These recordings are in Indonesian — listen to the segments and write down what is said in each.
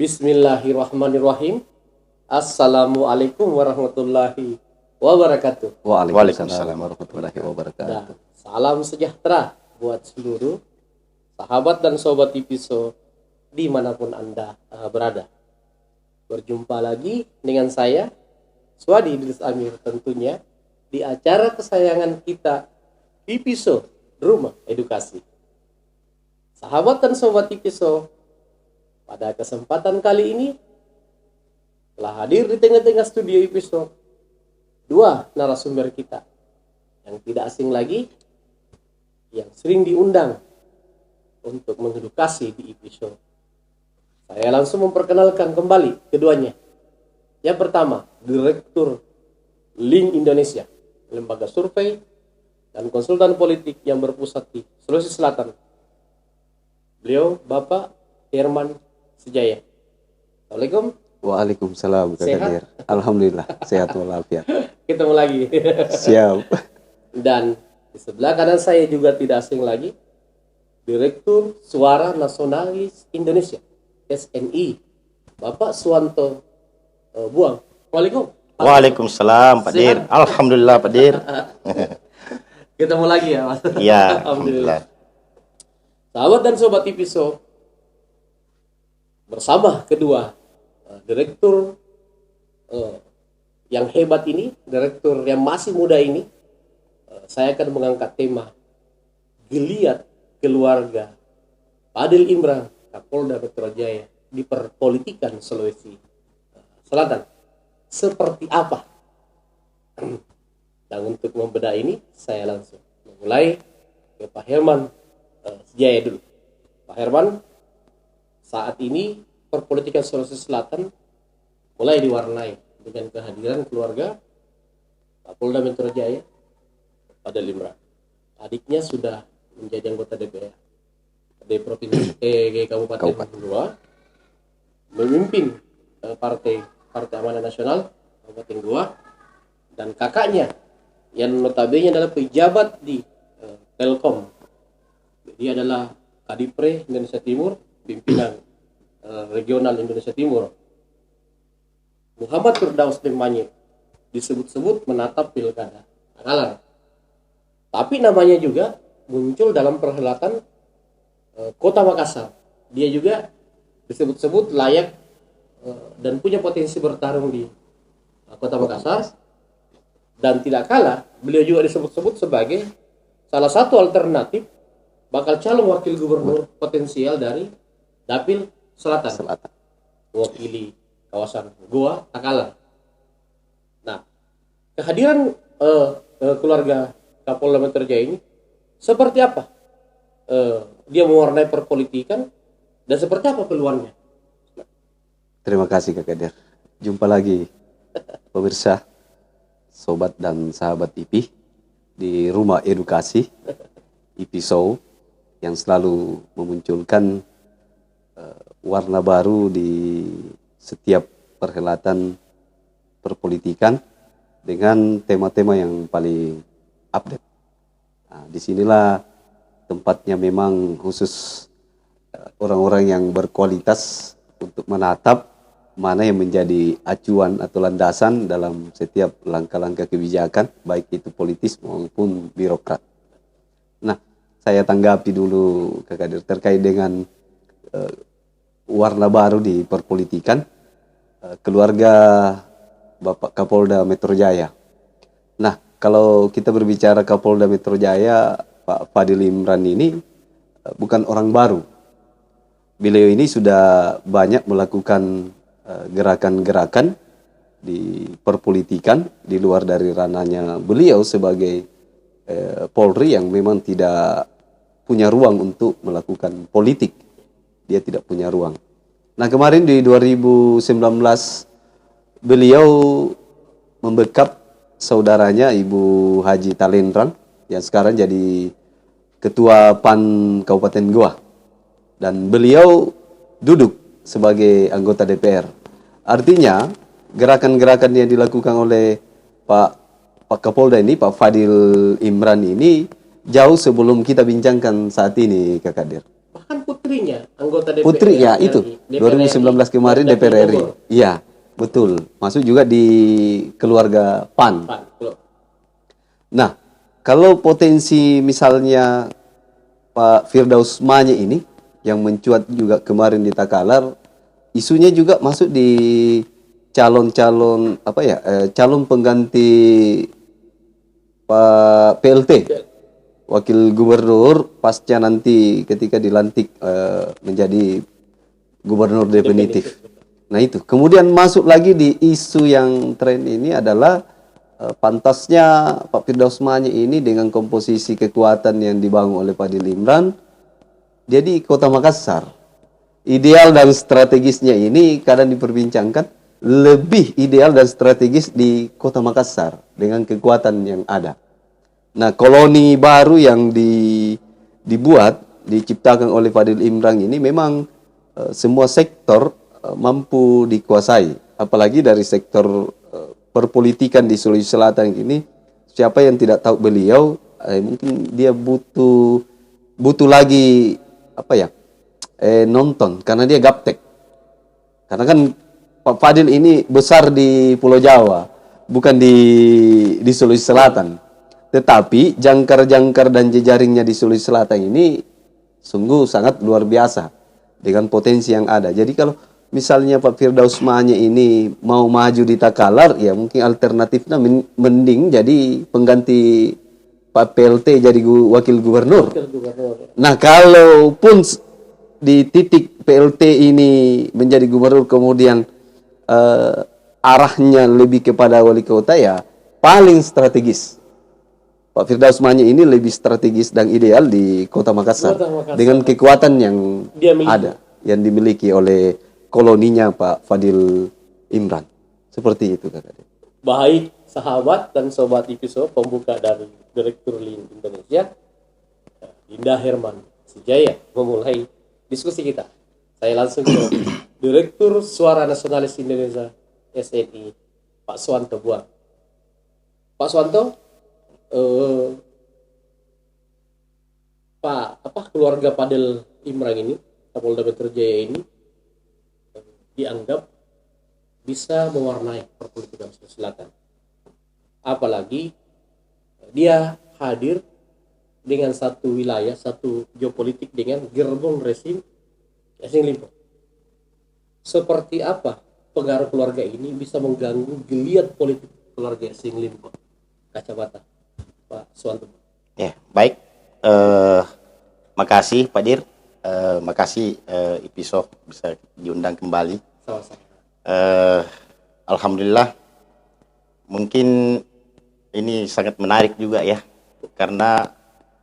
Bismillahirrahmanirrahim. Assalamualaikum warahmatullahi wabarakatuh. Waalaikumsalam warahmatullahi wabarakatuh. Dan salam sejahtera buat seluruh sahabat dan sobat Tipiso dimanapun Anda berada. Berjumpa lagi dengan saya, Swadi Idris Amir, tentunya di acara kesayangan kita, Tipiso Rumah Edukasi. Sahabat dan sobat Tipiso, pada kesempatan kali ini telah hadir di tengah-tengah studio Tipiso dua narasumber kita yang tidak asing lagi, yang sering diundang untuk mengedukasi di Tipiso. Saya langsung memperkenalkan kembali keduanya. Yang pertama, Direktur Link Indonesia, lembaga survei dan konsultan politik yang berpusat di Sulawesi Selatan. Beliau Bapak Herman Sejaya. Assalamualaikum. Waalaikumsalam Kak Kadir. Alhamdulillah sehat walafiat. Ketemu lagi. Siap. Dan di sebelah kanan saya juga tidak asing lagi, Direktur Suara Nasionalis Indonesia (SNI), Bapak Suwanto Buang. Waalaikumsalam Pak Dir. Alhamdulillah Pak Dir. Ketemu lagi ya Mas. Iya, alhamdulillah. Sahabat dan sobat Tipiso, bersama kedua direktur yang hebat ini, direktur yang masih muda ini, saya akan mengangkat tema geliat keluarga Fadil Imran, Kapolda Metro Jaya di perpolitikan Sulawesi Selatan. Seperti apa? Dan untuk membedah ini, saya langsung memulai ke Pak Herman Sejaya dulu. Pak Herman, saat ini perpolitikan Sulawesi Selatan mulai diwarnai dengan kehadiran keluarga Kapolda Metro Jaya Fadil Imran. Adiknya sudah menjadi anggota DPR di provinsi Kabupaten Goa, memimpin Partai Amanat Nasional Kabupaten Goa, dan kakaknya yang notabene adalah pejabat di Telkom. Dia adalah Kadipre Indonesia Timur, pimpinan regional Indonesia Timur. Muhammad Firdaus Demanye disebut-sebut menatap pilkada Takalar. Tapi namanya juga muncul dalam perhelatan Kota Makassar. Dia juga disebut-sebut layak dan punya potensi bertarung di Kota Makassar. Dan tidak kalah, beliau juga disebut-sebut sebagai salah satu alternatif bakal calon wakil gubernur potensial dari Dapil Selatan. Mewakili kawasan Goa, Takalar. Nah, kehadiran keluarga Kapolda Metro Jaya ini seperti apa? Dia mewarnai perpolitikan dan seperti apa peluangnya? Terima kasih Kak Kadir. Jumpa lagi pemirsa, sobat dan sahabat IP di Rumah Edukasi Tipiso yang selalu memunculkan warna baru di setiap perhelatan perpolitikan dengan tema-tema yang paling update. Nah, disinilah tempatnya memang khusus orang-orang yang berkualitas untuk menatap mana yang menjadi acuan atau landasan dalam setiap langkah-langkah kebijakan, baik itu politis maupun birokrat. Nah, saya tanggapi dulu Kak Kadir terkait dengan warna baru di perpolitikan keluarga Bapak Kapolda Metro Jaya. Nah, kalau kita berbicara Kapolda Metro Jaya, Pak Fadil Imran ini bukan orang baru. Beliau ini sudah banyak melakukan gerakan-gerakan di perpolitikan di luar dari ranahnya beliau sebagai Polri yang memang tidak punya ruang untuk melakukan politik. Dia tidak punya ruang. Nah, kemarin di 2019 beliau membekap saudaranya Ibu Haji Talendran yang sekarang jadi Ketua PAN Kabupaten Goa. Dan beliau duduk sebagai anggota DPR. Artinya gerakan-gerakan yang dilakukan oleh Pak Kapolda ini, Pak Fadil Imran ini jauh sebelum kita bincangkan saat ini, Kak Kadir. Bahkan Putri putrinya anggota DPR Putri ya RI, itu DPR 2019 kemarin Dapil DPR RI. Bogor. Iya, betul. Masuk juga di keluarga PAN. Pak, kalau Nah, kalau potensi misalnya Pak Firdaus Manye ini yang mencuat juga kemarin di Takalar, isunya juga masuk di calon-calon apa ya, calon pengganti Pak PLT, wakil gubernur pasca nanti ketika dilantik menjadi gubernur definitif. Nah itu, kemudian masuk lagi di isu yang tren ini adalah pantasnya Pak Firdaus Manye ini dengan komposisi kekuatan yang dibangun oleh Fadil Imran, jadi Kota Makassar. Ideal dan strategisnya ini kadang diperbincangkan lebih ideal dan strategis di Kota Makassar dengan kekuatan yang ada. Nah, koloni baru yang diciptakan oleh Fadil Imran ini memang semua sektor mampu dikuasai, apalagi dari sektor perpolitikan di Sulawesi Selatan ini. Siapa yang tidak tahu beliau, mungkin dia butuh lagi apa ya, nonton, karena dia gaptek. Karena kan Pak Fadil ini besar di Pulau Jawa, bukan di Sulawesi Selatan. Tetapi jangkar-jangkar dan jejaringnya di Sulawesi Selatan ini sungguh sangat luar biasa dengan potensi yang ada. Jadi kalau misalnya Pak Firdaus Manye ini mau maju di Takalar, ya mungkin alternatifnya mending jadi pengganti Pak PLT jadi wakil gubernur. Nah, kalaupun di titik PLT ini menjadi gubernur kemudian arahnya lebih kepada wali kota, ya paling strategis. Pak Firdaus Manye ini lebih strategis dan ideal di Kota Makassar, dengan kekuatan yang ada, yang dimiliki oleh koloninya Pak Fadil Imran. Seperti itu, Kakak. baik sahabat dan sobat episode pembuka dari Direktur Lin Indonesia, Dinda Herman Sijaya, memulai diskusi kita. Saya langsung ke Direktur Suara Nasionalis Indonesia SNI, Pak Suwanto Buang. Pak Suwanto, keluarga Fadil Imran ini, Kapolda Metro Jaya ini dianggap bisa mewarnai perpolitikan Sulawesi Selatan. Apalagi dia hadir dengan satu wilayah, satu geopolitik dengan gerbong rezim Yassin Limpo. Seperti apa pengaruh keluarga ini bisa mengganggu geliat politik keluarga Yassin Limpo? Kacamata Pak Suwanto. Ya, baik. Makasih Pak Dir. Makasih Ipiso bisa diundang kembali. Sama-sama. Alhamdulillah. Mungkin ini sangat menarik juga ya, karena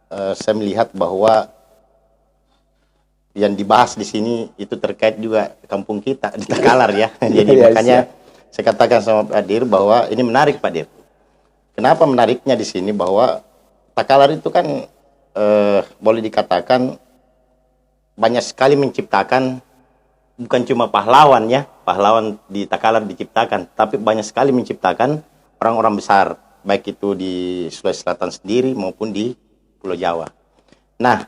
saya melihat bahwa yang dibahas di sini itu terkait juga kampung kita di Takalar ya. Jadi makanya saya katakan sama Pak Dir bahwa ini menarik, Pak Dir. Kenapa menariknya di sini, bahwa Takalar itu kan boleh dikatakan banyak sekali menciptakan, bukan cuma pahlawan ya, pahlawan di Takalar diciptakan, tapi banyak sekali menciptakan orang-orang besar, baik itu di Sulawesi Selatan sendiri maupun di Pulau Jawa. Nah,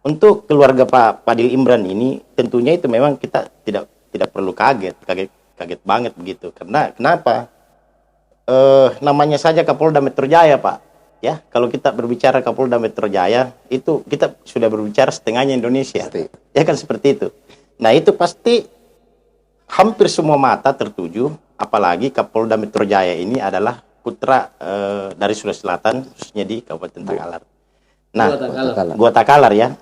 untuk keluarga Pak Fadil Imran ini tentunya itu memang kita tidak perlu kaget banget begitu. Karena kenapa? Namanya saja Kapolda Metro Jaya, Pak. Ya, kalau kita berbicara Kapolda Metro Jaya, itu kita sudah berbicara setengahnya Indonesia. Ya kan seperti itu. Nah, itu pasti hampir semua mata tertuju, apalagi Kapolda Metro Jaya ini adalah putra dari Sulawesi Selatan, khususnya di Kabupaten Takalar. Nah, Gua Takalar ya.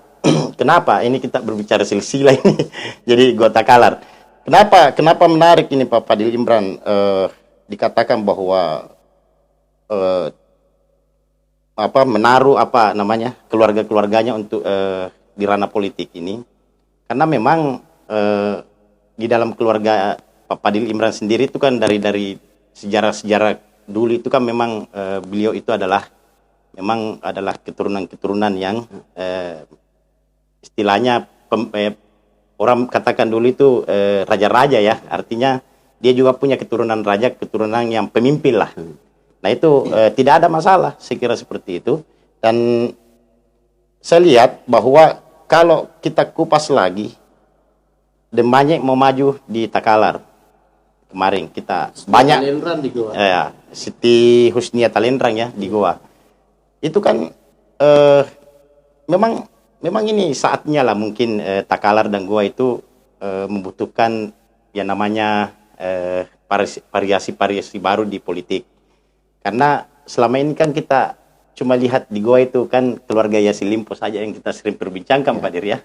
Kenapa ini kita berbicara silsilah ini? Jadi Gua Takalar. Kenapa menarik ini Pak Fadil Imran dikatakan bahwa menaruh keluarga-keluarganya untuk di ranah politik ini, karena memang di dalam keluarga Pak Fadil Imran sendiri itu kan dari sejarah dulu itu kan memang beliau itu adalah keturunan yang istilahnya orang katakan dulu itu raja-raja ya, artinya dia juga punya keturunan raja, keturunan yang pemimpin lah. Nah itu tidak ada masalah, saya kira seperti itu. Dan saya lihat bahwa kalau kita kupas lagi, Dembanye mau maju di Takalar. Kemarin kita banyak Talenran di Goa. ya, Siti Husnia Talendrang ya di Goa. Itu kan memang ini saatnya lah mungkin Takalar dan Goa itu membutuhkan yang namanya variasi-variasi baru di politik. Karena selama ini kan kita cuma lihat di Goa itu kan keluarga Yassin Limpo saja yang kita sering perbincangkan Pak Dir ya.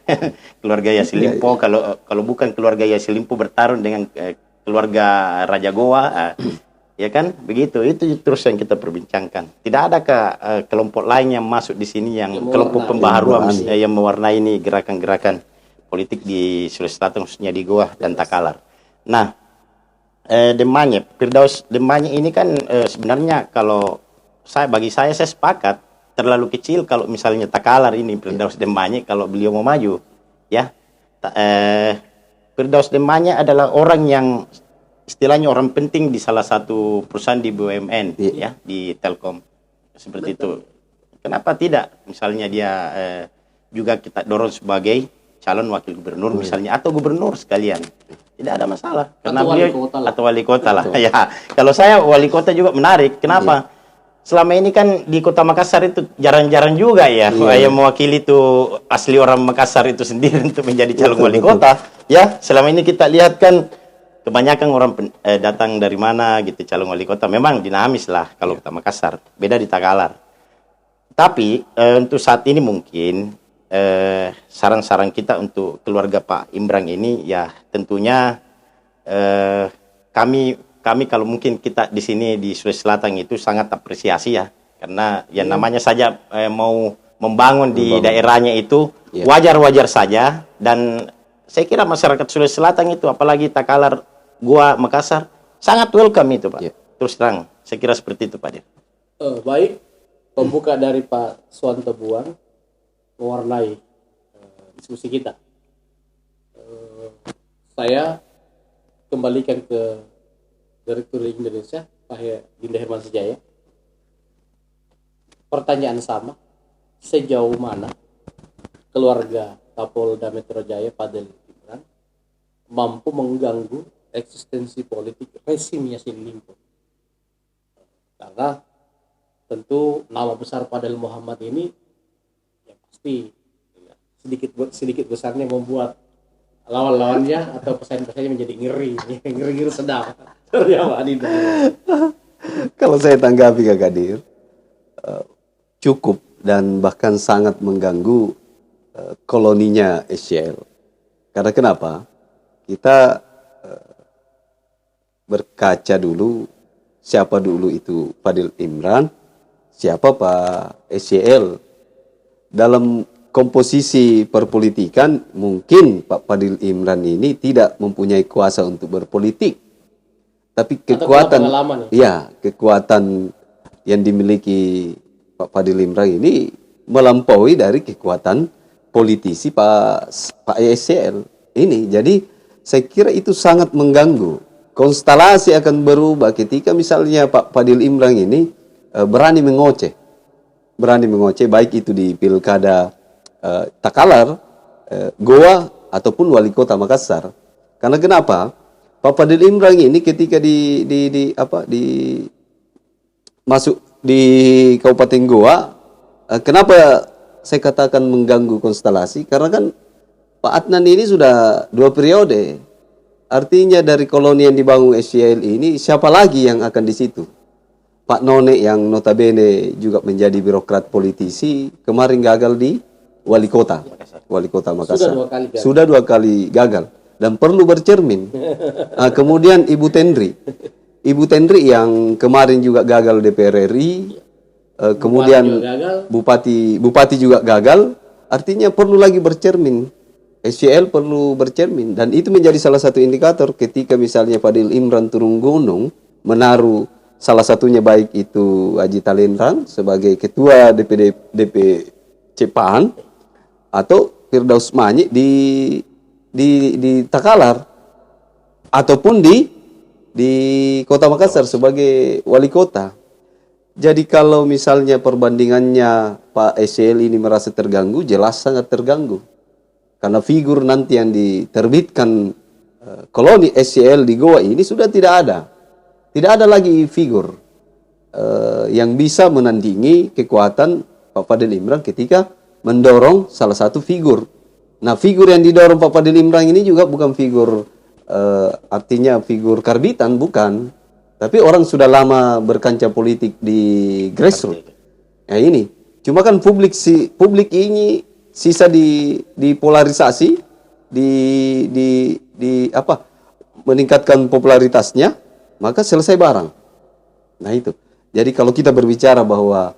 Keluarga Yassin Limpo, kalau bukan keluarga Yassin Limpo bertarung dengan keluarga Raja Goa, ya kan begitu. Itu terus yang kita perbincangkan. Tidak adakah kelompok lain yang masuk di sini yang kelompok pembaharuan yang mewarnai ini gerakan-gerakan politik di Sulawesi Selatan, khususnya di Goa dan Takalar. Nah, Dembanye, Firdaus Dembanye ini kan sebenarnya kalau bagi saya sepakat terlalu kecil kalau misalnya Takalar ini Firdaus Dembanye kalau beliau mau maju, ya. Firdaus Dembanye adalah orang yang istilahnya orang penting di salah satu perusahaan di BUMN, ya, di Telkom, seperti itu. Kenapa tidak? Misalnya dia juga kita dorong sebagai calon wakil gubernur misalnya, atau gubernur sekalian, tidak ada masalah. Karena atau wali kota lah. Ya, kalau saya wali kota juga menarik. Kenapa? Selama ini kan di Kota Makassar itu jarang-jarang juga ya yang mewakili itu asli orang Makassar itu sendiri untuk menjadi calon wali kota. Ya, selama ini kita lihat kan kebanyakan orang datang dari mana gitu calon wali kota. Memang dinamis lah kalau Kota Makassar. Beda di Takalar. Tapi untuk saat ini mungkin saran-saran kita untuk keluarga Pak Imran ini ya tentunya kami kalau mungkin kita di sini di Sulawesi Selatan itu sangat apresiasi ya, karena yang namanya saja mau membangun di daerahnya itu wajar-wajar saja, dan saya kira masyarakat Sulawesi Selatan itu apalagi Takalar, Goa, Makassar sangat welcome itu Pak. Terus terang saya kira seperti itu Pak Dir. Baik, pembuka dari Pak Suwanto Buang mewarnai diskusi kita. Saya kembalikan ke Direktur Indonesia, Pak Dinda Herman Sejaya. Pertanyaan sama, sejauh mana keluarga Kapolda Metro Jaya Fadil Imran mampu mengganggu eksistensi politik rezim Yassin Limpo? Karena tentu nama besar Fadil Muhammad ini ya pasti sedikit besarnya membuat lawan-lawannya atau pesaing-pesaingnya menjadi ngeri sedap. Ya, Pak Dinda. Kalau saya tanggapi Kak Kadir, cukup dan bahkan sangat mengganggu koloninya SCL. Karena kenapa? Kita berkaca dulu siapa dulu itu Fadil Imran, siapa Pak SCL. Dalam komposisi perpolitikan mungkin Pak Fadil Imran ini tidak mempunyai kuasa untuk berpolitik, tapi kekuatan kekuatan yang dimiliki Pak Fadil Imran ini melampaui dari kekuatan politisi Pak SCL ini. Jadi saya kira itu sangat mengganggu. Konstelasi akan berubah ketika misalnya Pak Fadil Imran ini berani mengoceh baik itu di pilkada Takalar, Goa ataupun wali kota Makassar. Karena kenapa? Pak Fadil Imran ini ketika masuk di Kabupaten Goa, kenapa saya katakan mengganggu konstelasi? Karena kan Pak Adnan ini sudah 2 periode. Artinya dari koloni yang dibangun SCL ini siapa lagi yang akan di situ? Pak None yang notabene juga menjadi birokrat politisi kemarin gagal di wali kota Makassar. Sudah 2 kali gagal dan perlu bercermin. Kemudian Ibu Tendri yang kemarin juga gagal DPR RI, kemudian Bupati juga gagal. Artinya perlu lagi bercermin. SCL perlu bercermin, dan itu menjadi salah satu indikator ketika misalnya Fadil Imran turun gunung menaruh salah satunya baik itu Haji Talendrang sebagai ketua DPC PAN atau Firdaus Manye di Takalar ataupun di Kota Makassar sebagai wali kota. Jadi kalau misalnya perbandingannya Pak SCL ini merasa terganggu, jelas sangat terganggu. Karena figur nanti yang diterbitkan koloni SCL di Goa ini sudah tidak ada. Tidak ada lagi figur yang bisa menandingi kekuatan Pak Fadil Imran ketika mendorong salah satu figur. Nah, figur yang didorong Pak Fadil Imran ini juga bukan figur artinya figur karbitan, bukan. Tapi orang sudah lama berkancah politik di grassroots. Ya ini. Cuma kan publik ini sisa dipolarisasi, meningkatkan popularitasnya, maka selesai barang. Nah itu. Jadi kalau kita berbicara bahwa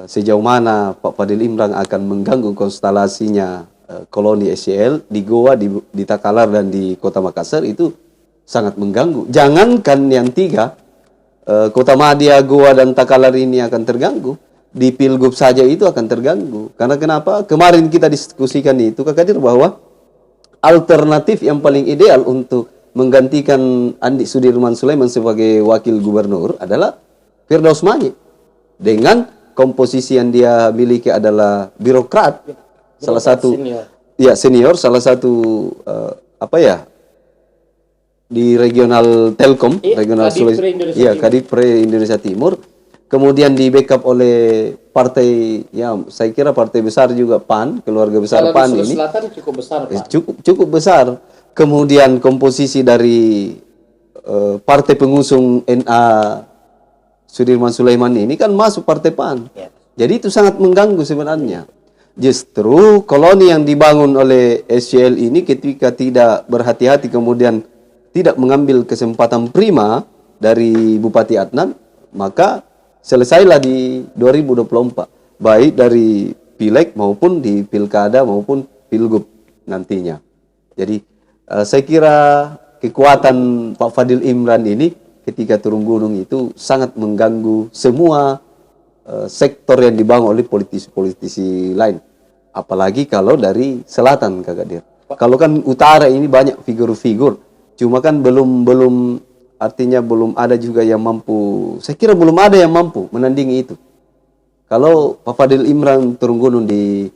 sejauh mana Pak Fadil Imran akan mengganggu konstelasinya koloni SCL di Goa, di Takalar dan di Kota Makassar, itu sangat mengganggu. Jangankan yang tiga, Kota Madia, Goa dan Takalar ini akan terganggu. Di Pilgub saja itu akan terganggu. Karena kenapa? Kemarin kita diskusikan itu, Kak Kadir, bahwa alternatif yang paling ideal untuk menggantikan Andi Sudirman Sulaiman sebagai wakil gubernur adalah Firdaus Manik. Dengan komposisi yang dia miliki adalah birokrat, salah satu senior, salah satu di regional Telkom, regional Sulawesi, Kadipre Indonesia Timur. Kemudian di backup oleh partai, ya saya kira partai besar juga PAN, keluarga besar kalau PAN di ini. Selatan cukup besar, Pak. Cukup besar. Kemudian komposisi dari partai pengusung NA Sudirman Sulaiman ini kan masuk partai PAN. Ya. Jadi itu sangat mengganggu sebenarnya. Justru koloni yang dibangun oleh SCL ini ketika tidak berhati-hati kemudian tidak mengambil kesempatan prima dari Bupati Adnan, maka selesailah di 2024, baik dari pileg maupun di pilkada maupun pilgub nantinya. Jadi saya kira kekuatan Pak Fadil Imran ini ketika turun gunung itu sangat mengganggu semua sektor yang dibangun oleh politisi-politisi lain. Apalagi kalau dari selatan, Kak Kadir. Kalau kan utara ini banyak figur-figur, cuma kan belum artinya belum ada juga yang mampu. Saya kira belum ada yang mampu menandingi itu. Kalau Pak Fadil Imran turun gunung di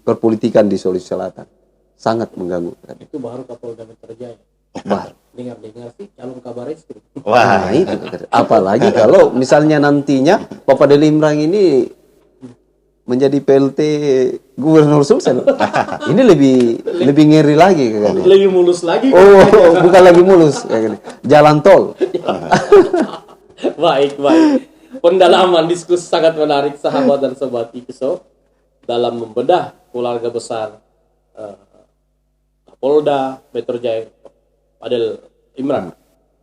perpolitikan di Sulawesi Selatan, sangat mengganggu. Itu baru Kapolda Metro Jaya. Baru. Dengar sih calon kabar istri. Wah, Nah, itu. Apalagi kalau misalnya nantinya Pak Fadil Imran ini menjadi PLT Gubernur Sulsel. Ini lebih ngeri lagi kayaknya. Lebih mulus lagi. Oh, bukan lagi mulus kayaknya. Jalan tol. Baik. Pendalaman diskusi sangat menarik, sahabat dan sobat IPISO, dalam membedah keluarga besar Kapolda Metro Jaya Fadil Imran.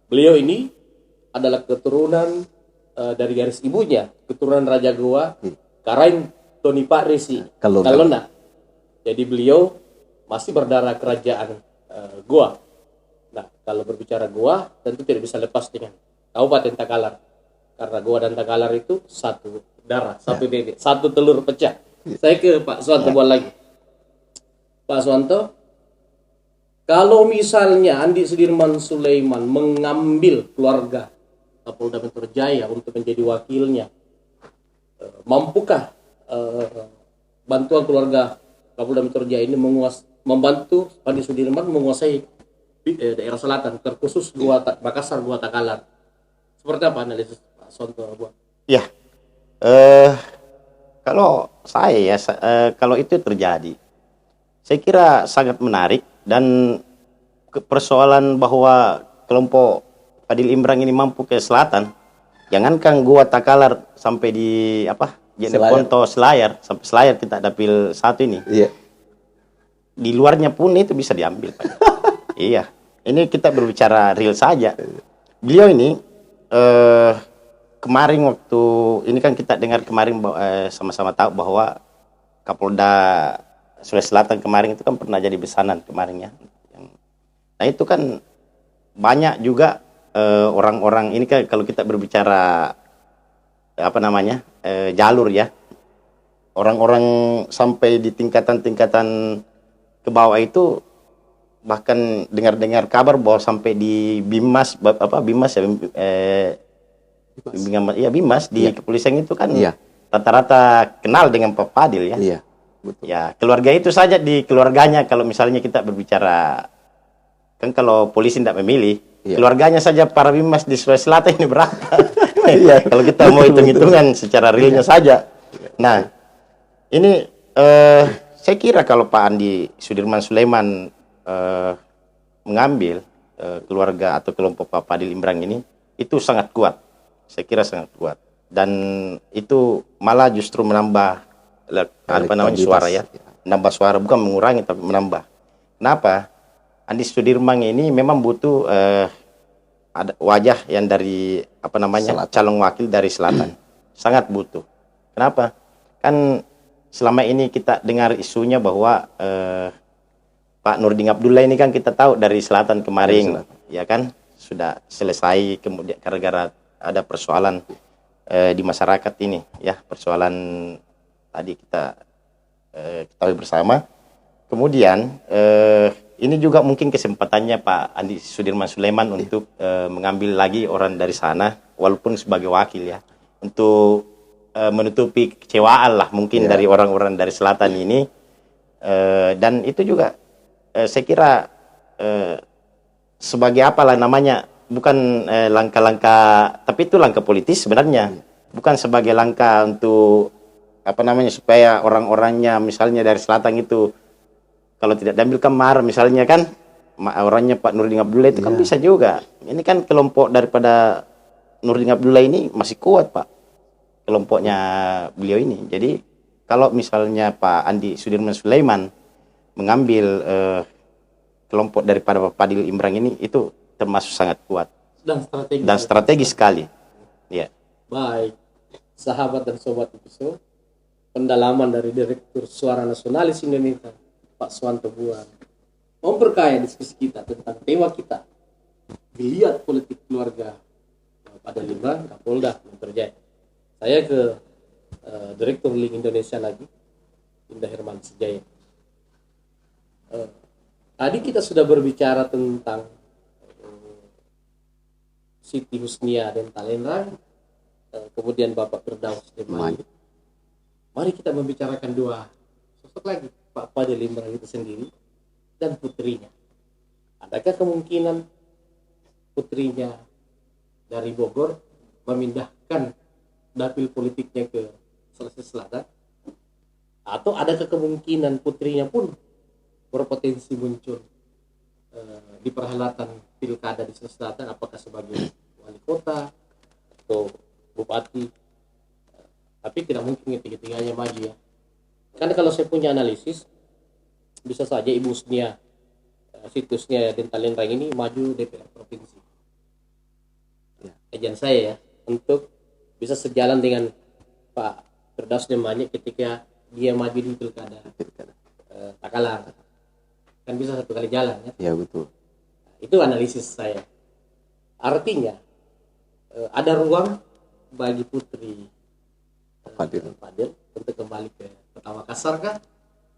Beliau ini adalah keturunan dari garis ibunya, keturunan Raja Goa, Karain Tony Pak Resi Kalona. Jadi beliau masih berdarah kerajaan Goa. Nah, kalau berbicara Goa, tentu tidak bisa lepas dengan Kabupaten Takalar. Karena Goa dan Takalar itu satu darah, satu bebek, satu telur pecah. Saya ke Pak Suwanto lagi. Pak Suwanto, kalau misalnya Andi Sudirman Sulaiman mengambil keluarga Kapolda Metro Jaya untuk menjadi wakilnya, mampukah bantuan keluarga Kapolda Metro Jaya ini membantu Andi Sudirman menguasai daerah selatan, terkhusus Makassar, Goa Takalar? Seperti apa analisis Pak Suwanto buat? Ya, kalau saya kalau itu terjadi, saya kira sangat menarik. Dan persoalan bahwa kelompok Fadil Imran ini mampu ke selatan, jangankan Goa Takalar sampai di Jeneponto Selayar, sampai Selayar kita dapil satu ini. Iya. Di luarnya pun itu bisa diambil, Pak. Iya. Ini kita berbicara real saja. Beliau ini kemarin waktu ini kan kita dengar kemarin sama-sama tahu bahwa Kapolda Sulawesi Selatan kemarin itu kan pernah jadi besanan kemarin ya. Nah itu kan banyak juga orang-orang ini kan kalau kita berbicara jalur ya, orang-orang sampai di tingkatan-tingkatan ke bawah itu bahkan dengar-dengar kabar bahwa sampai di Bimas Bimas di kepolisian itu kan rata-rata kenal dengan Pak Fadil ya. Iya. Betul. Ya, keluarga itu saja di keluarganya kalau misalnya kita berbicara, kan kalau polisi tidak memilih, Iya. keluarganya saja para bimas di Sulawesi Selatan ini berapa? Iya. Kalau kita mau hitung-hitungan secara realnya saja. Nah, ini saya kira kalau Pak Andi Sudirman Sulaiman mengambil keluarga atau kelompok Pak Fadil Imran ini, itu sangat kuat. Saya kira sangat kuat. Dan itu malah justru menambah apa namanya suara ya. Menambah suara, bukan mengurangi tapi menambah. Kenapa? Andi Sudirman ini memang butuh ada wajah yang dari apa namanya calon wakil dari selatan. Sangat butuh. Kenapa? Kan selama ini kita dengar isunya bahwa Pak Nurdin Abdullah ini kan kita tahu dari selatan kemarin, ya kan, sudah selesai, kemudian gara-gara ada persoalan di masyarakat ini, ya, persoalan tadi kita ketahui bersama. Kemudian ini juga mungkin kesempatannya Pak Andi Sudirman Sulaiman untuk mengambil lagi orang dari sana, walaupun sebagai wakil ya, untuk menutupi kecewaan lah mungkin dari orang-orang dari selatan ini. Dan itu juga saya kira sebagai apalah namanya, bukan langkah-langkah, tapi itu langkah politis sebenarnya, bukan sebagai langkah untuk apa namanya supaya orang-orangnya misalnya dari selatan itu kalau tidak diambilkan marah misalnya kan orangnya Pak Nurdin Abdullah itu kan bisa juga. Ini kan kelompok daripada Nurdin Abdullah ini masih kuat Pak, kelompoknya beliau ini. Jadi kalau misalnya Pak Andi Sudirman Sulaiman mengambil kelompok daripada Pak Fadil Imran ini, itu termasuk sangat kuat dan strategis sekali. Ya. Baik, sahabat dan sobat episode, pendalaman dari Direktur Suara Nasionalis Indonesia Pak Suwanto Buan memperkaya diskusi kita tentang tema kita, geliat politik keluarga Fadil Imran, Kapolda Metro Jaya. Saya ke Direktur Link Indonesia lagi, Indah Herman Sejaya. Tadi kita sudah berbicara tentang Siti Husnia dan Talenrang, kemudian Bapak Firdaus Demai. Mari kita membicarakan dua sosok lagi, Pak Fadil Imran itu sendiri dan putrinya. Adakah kemungkinan putrinya dari Bogor memindahkan dapil politiknya ke Sulawesi Selatan? Atau adakah kemungkinan putrinya pun berpotensi muncul di perhelatan pilkada di Sulawesi Selatan, apakah sebagai wali kota atau bupati? Tapi tidak mungkin ketiga-tiganya maju ya. Karena kalau saya punya analisis, bisa saja Ibu Husnia, situsnya dan Talenrang ini maju DPR provinsi. Kajian saya ya, untuk bisa sejalan dengan Pak Firdaus Demai ketika dia maju di pilkada Takalar. Kan bisa satu kali jalan ya. Ya betul. Itu analisis saya. Artinya ada ruang bagi putri Fadil untuk kembali ke Kota Makassar kah?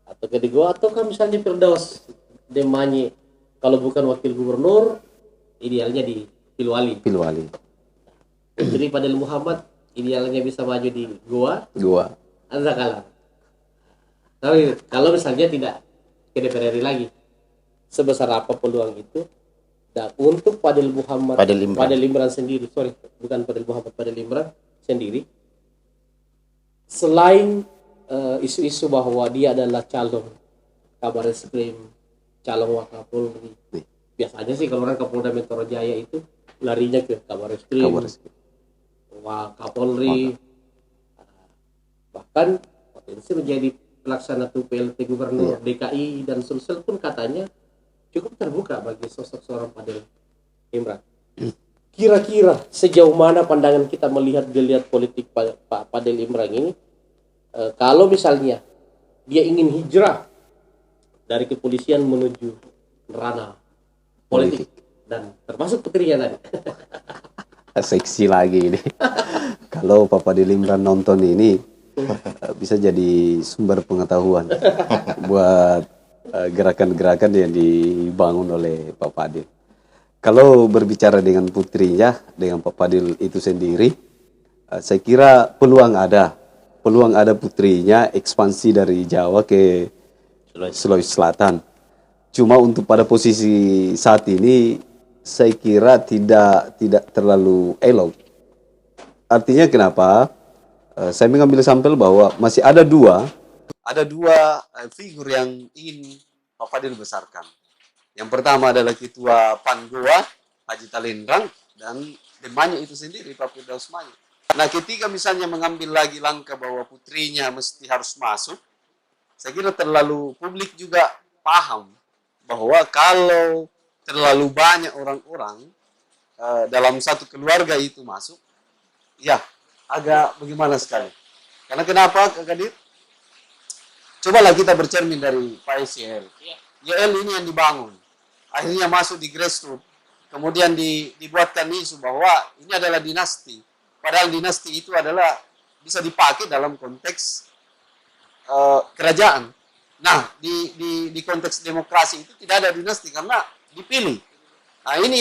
Atau ke Digo, atau kan misalnya Firdaus Demai kalau bukan wakil gubernur, idealnya di Pilwali. Putri Fadil Muhammad idealnya bisa maju di Goa. Anda kalah. Tapi kalau misalnya tidak ke DPR RI lagi, sebesar apa peluang itu? Dan untuk Fadil Imran sendiri, bukan Fadil Muhammad, Fadil Imran sendiri, selain isu-isu bahwa dia adalah calon Kabar Eskrim, calon Wakapolri, biasanya sih kalau orang Kapolda Metro Jaya itu larinya ke Kabar Eskrim, Wakapolri, bahkan potensi menjadi pelaksana PLT Gubernur DKI dan Sulsel pun katanya cukup terbuka bagi sosok seorang Fadil Imran. Kira-kira sejauh mana pandangan kita melihat geliat politik Pak Fadil Imran ini? Kalau misalnya dia ingin hijrah dari kepolisian menuju ranah politik dan termasuk putrinya tadi. Seksi lagi ini. Kalau Pak Fadil Imran nonton ini bisa jadi sumber pengetahuan buat gerakan-gerakan yang dibangun oleh Pak Fadil. Kalau berbicara dengan putrinya, dengan Pak Fadil itu sendiri, saya kira peluang ada peluang ada putrinya ekspansi dari Jawa ke Sulawesi Selatan. Cuma untuk pada posisi saat ini saya kira tidak terlalu elok. Artinya kenapa? Saya mengambil sampel bahwa masih ada dua figur yang ingin Pak Fadil besarkan. Yang pertama adalah Ketua PAN Goa, Haji Talendrang, dan temannya itu sendiri, Pak Firdaus Mayu. Nah, ketika misalnya mengambil lagi langkah bahwa putrinya mesti harus masuk, saya kira terlalu publik juga paham bahwa kalau terlalu banyak orang-orang dalam satu keluarga itu masuk, ya agak bagaimana sekali. Karena kenapa, Kak Kadir? Cobalah kita bercermin dari Pak YSL. YL ini yang dibangun. Akhirnya masuk di grassroots. Kemudian dibuatkan isu bahwa ini adalah dinasti. Padahal dinasti itu adalah bisa dipakai dalam konteks kerajaan. Nah, di konteks demokrasi itu tidak ada dinasti karena dipilih. Nah, ini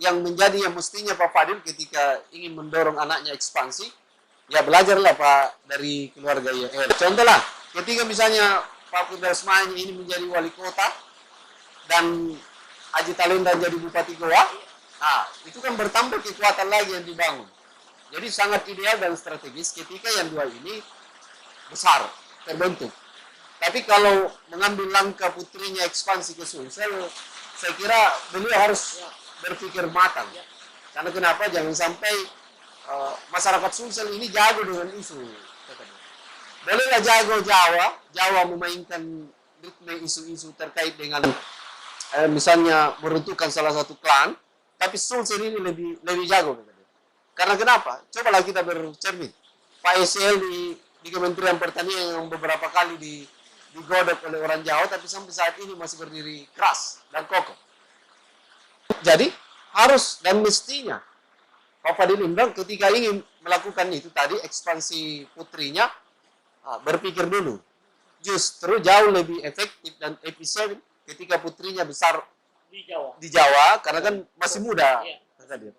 yang menjadi yang mestinya Pak Fadil ketika ingin mendorong anaknya ekspansi, ya belajarlah Pak dari keluarga YL. Contohlah, ketika misalnya Pak Firdaus Mayu ini menjadi wali kota dan Haji Talendrang jadi Bupati Goa, nah itu kan bertambah kekuatan lagi yang dibangun. Jadi sangat ideal dan strategis ketika yang dua ini besar, terbentuk. Tapi kalau mengambil langkah putrinya ekspansi ke Sulsel, saya kira beliau harus berpikir matang. Karena kenapa? Jangan sampai masyarakat Sulsel ini jago dengan isu. Bolehlah jago Jawa memainkan ritme isu-isu terkait dengan misalnya meruntuhkan salah satu klan, tapi Sulsel ini lebih jago. Karena kenapa? Cobalah kita bercermin. Pak YSL di Kementerian Pertanian yang beberapa kali digodok oleh orang Jawa, tapi sampai saat ini masih berdiri keras dan kokoh. Jadi harus dan mestinya Pak Fadil Imran ketika ingin melakukan itu tadi ekspansi putrinya, berpikir dulu. Justru jauh lebih efektif dan efisien ketika putrinya besar di Jawa karena kan masih muda,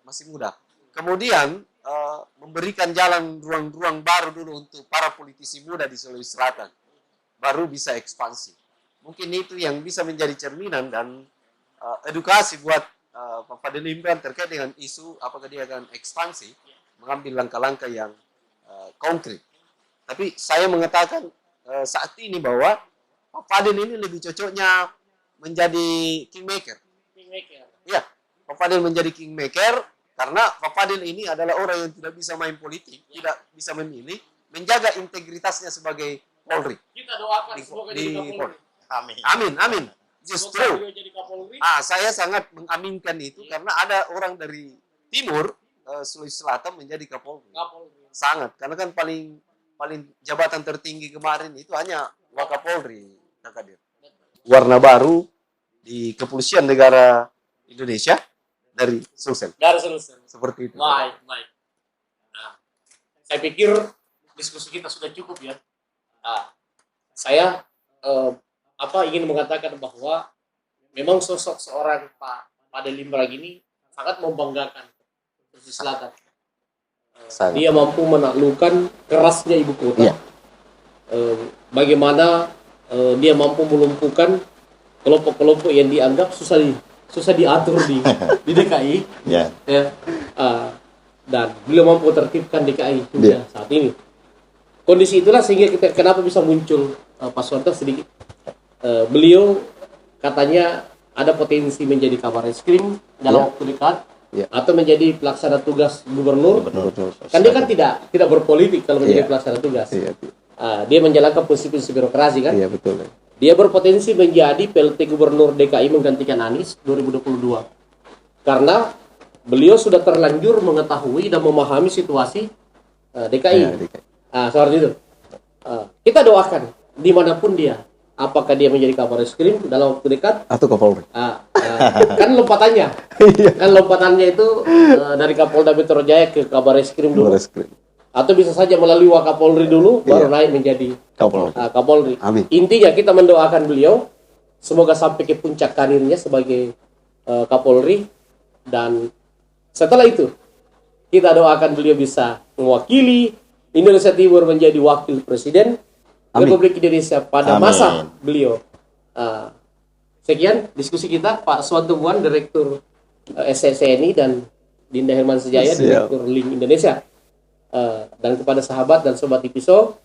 masih muda. Kemudian memberikan ruang baru dulu untuk para politisi muda di Sulawesi Selatan, baru bisa ekspansi. Mungkin itu yang bisa menjadi cerminan dan edukasi buat Pak Fadil Imran terkait dengan isu apakah dia akan ekspansi, mengambil langkah-langkah yang konkret. Tapi saya mengatakan saat ini bahwa Pak Fadil ini lebih cocoknya menjadi kingmaker. Iya, Pak Fadil menjadi kingmaker karena Pak Fadil ini adalah orang yang tidak bisa main politik, tidak bisa memilih, menjaga integritasnya sebagai Polri. Kita doakan semoga jadi Kapolri. Amin. Justru, saya sangat mengaminkan itu karena ada orang dari timur Sulawesi Selatan menjadi Kapolri. Sangat, karena kan paling jabatan tertinggi kemarin itu hanya Wakapolri, Kak Kadir. Warna baru di Kepolisian Negara Indonesia dari Sulsel. Seperti itu. Baik. Nah, saya pikir diskusi kita sudah cukup ya. Saya ingin mengatakan bahwa memang sosok seorang Pak Fadil Imran ini sangat membanggakan Sulawesi Selatan. Dia mampu menaklukkan kerasnya ibu kota. Iya. Bagaimana dia mampu melumpuhkan kelompok-kelompok yang dianggap susah diatur di DKI. Yeah. Ya. Dan beliau mampu tertibkan DKI juga saat ini. Kondisi itulah sehingga kenapa bisa muncul Pak Suwarto sedikit. Beliau katanya ada potensi menjadi kabar eskrim dalam waktu dekat. Atau menjadi pelaksana tugas gubernur. Kan dia kan tidak berpolitik kalau menjadi pelaksana tugas. Dia menjalankan fungsi-fungsi birokrasi kan. Iya betul. Dia berpotensi menjadi PLT Gubernur DKI menggantikan Anies 2022. Karena beliau sudah terlanjur mengetahui dan memahami situasi DKI. Seperti itu. Kita doakan dimanapun dia. Apakah dia menjadi kabar eskrim dalam waktu dekat Atau Kapolri. Kan lompatannya itu dari Kapolda Metro Jaya ke kabar eskrim dulu. Atau bisa saja melalui Wakapolri dulu baru naik menjadi Kapolri. Amin. Intinya kita mendoakan beliau semoga sampai ke puncak karirnya sebagai Kapolri, dan setelah itu kita doakan beliau bisa mewakili Indonesia Timur menjadi wakil presiden Amin. Republik Indonesia pada Amin. masa beliau. Sekian diskusi kita, Pak Suwanto-Buan, Direktur SCCNI, dan Dinda Herman Sejaya, Siap. Direktur Link Indonesia. Dan kepada sahabat dan sobat Ipiso,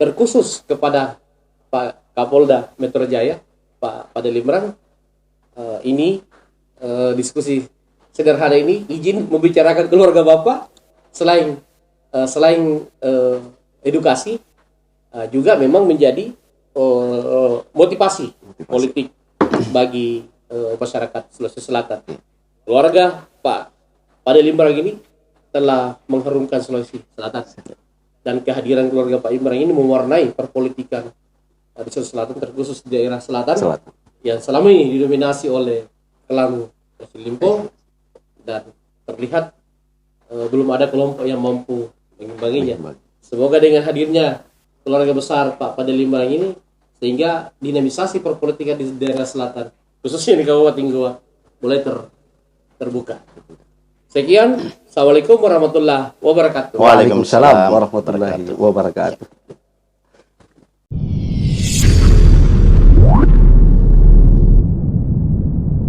terkhusus kepada Pak Kapolda Metro Jaya, Pak Padelimrang, ini diskusi sederhana ini izin membicarakan keluarga Bapak selain edukasi, juga memang menjadi motivasi politik bagi masyarakat Sulawesi Selatan. Keluarga Pak Padelimrang ini telah mengharumkan Sulawesi Selatan, dan kehadiran keluarga Pak Imrang ini mewarnai perpolitikan di Sulawesi Selatan, terkhusus di daerah selatan, yang selama ini didominasi oleh klan Limpo, dan terlihat belum ada kelompok yang mampu mengimbanginya. Semoga dengan hadirnya keluarga besar Pak Padelimrang ini, sehingga dinamisasi perpolitikan di daerah selatan, khususnya di Kabupaten Goa, mulai terbuka. Sekian, Assalamualaikum warahmatullahi wabarakatuh. Waalaikumsalam warahmatullahi wabarakatuh.